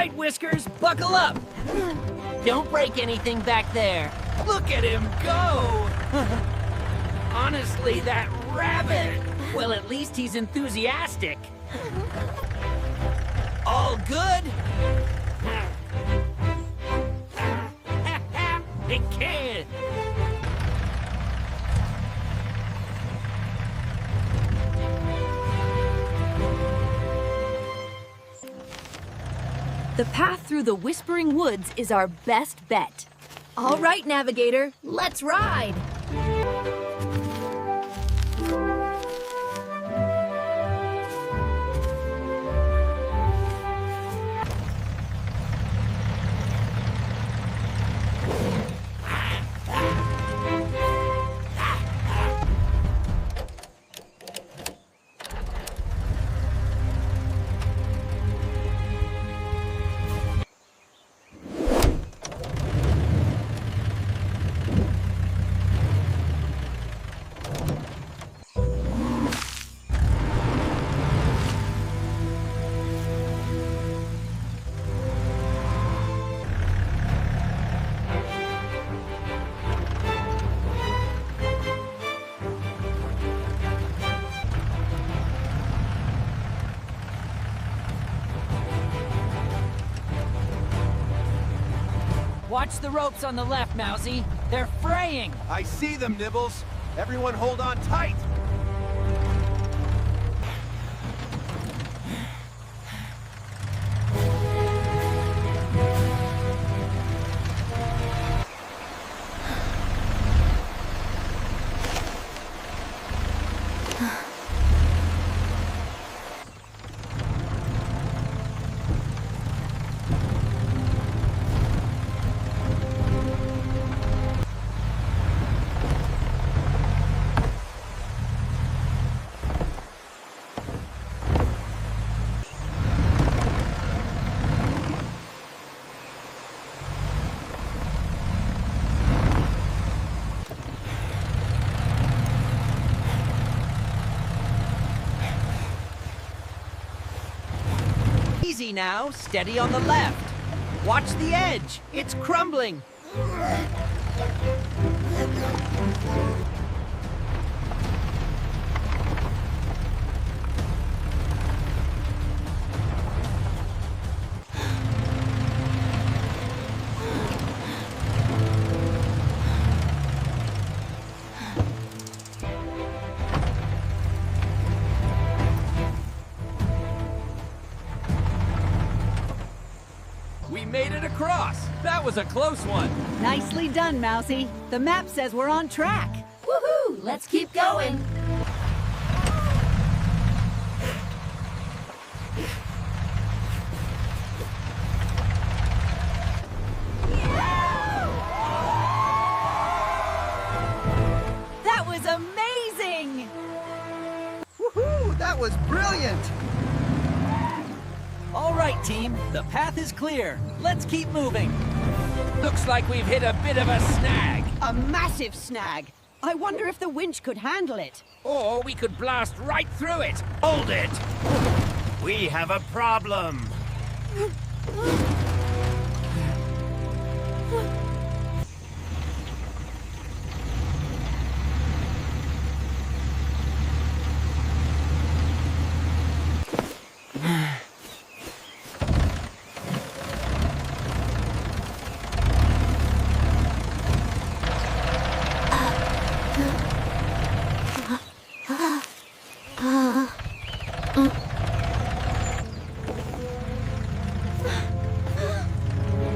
right, Whiskers, buckle up. Don't break anything back there. Look at him go! Honestly, that rabbit! Well, at least he's enthusiastic. All good? The kid! The path through the Whispering Woods is our best bet. All right, Navigator, let's ride! Watch the ropes on the left, Mousey. They're fraying. I see them, Nibbles. Everyone hold on tight. Easy now, steady on the left. Watch the edge, it's crumbling. We made it across. That was a close one. Nicely done, Mousey. The map says we're on track. Woohoo! Let's keep going. That was amazing! Woohoo! That was brilliant! All right, team. The path is clear. Let's keep moving. Looks like we've hit a bit of a snag. A massive snag. I wonder if the winch could handle it. Or we could blast right through it. Hold it. We have a problem.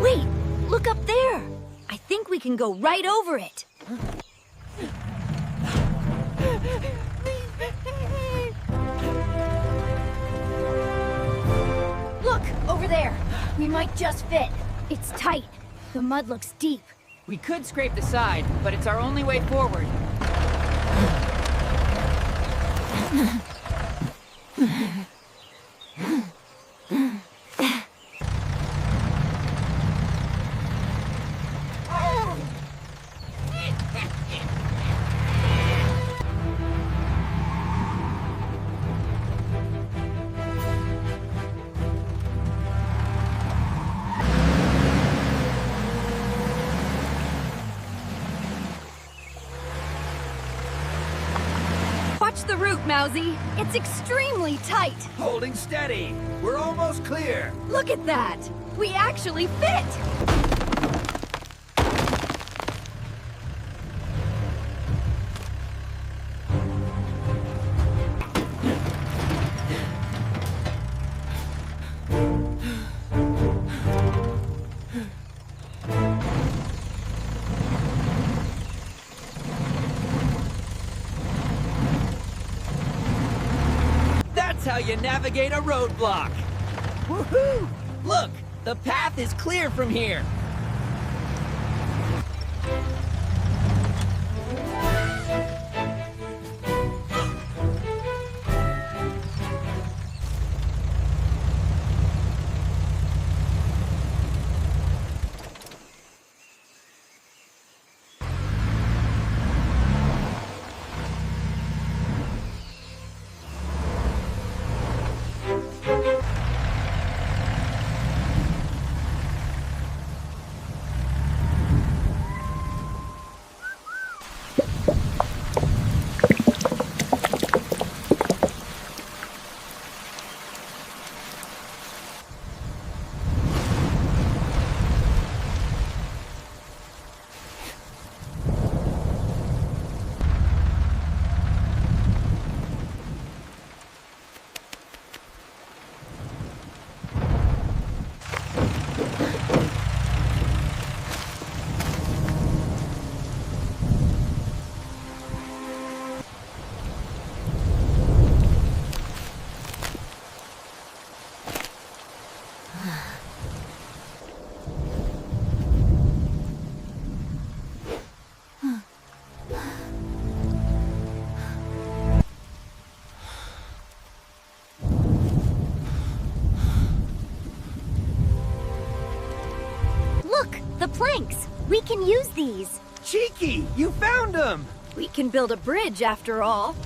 Wait, look up there. I think we can go right over it. Look, over there. We might just fit. It's tight. The mud looks deep. We could scrape the side, but it's our only way forward. boat, Mousey. It's extremely tight. Holding steady. We're almost clear. Look at that. We actually fit. That's how you navigate a roadblock. Woohoo! Look, the path is clear from here. Look, the planks. We can use these. Cheeky, you found them. We can build a bridge after all.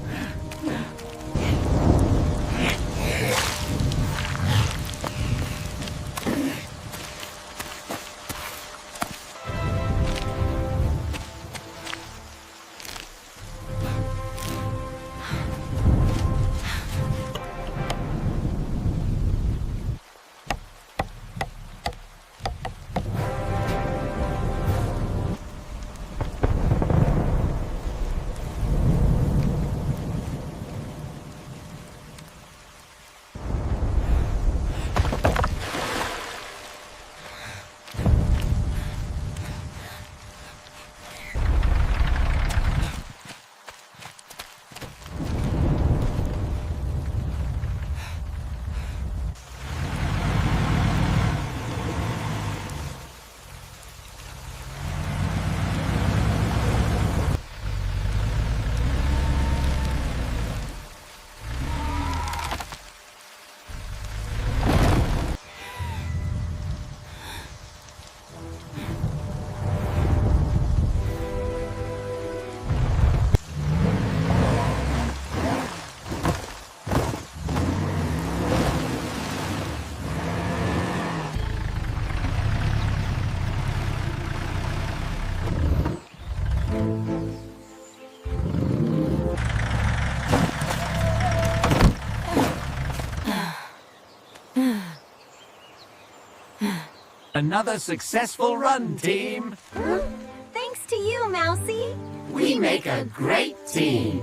Another successful run, team. Thanks to you, Mousey. We make a great team.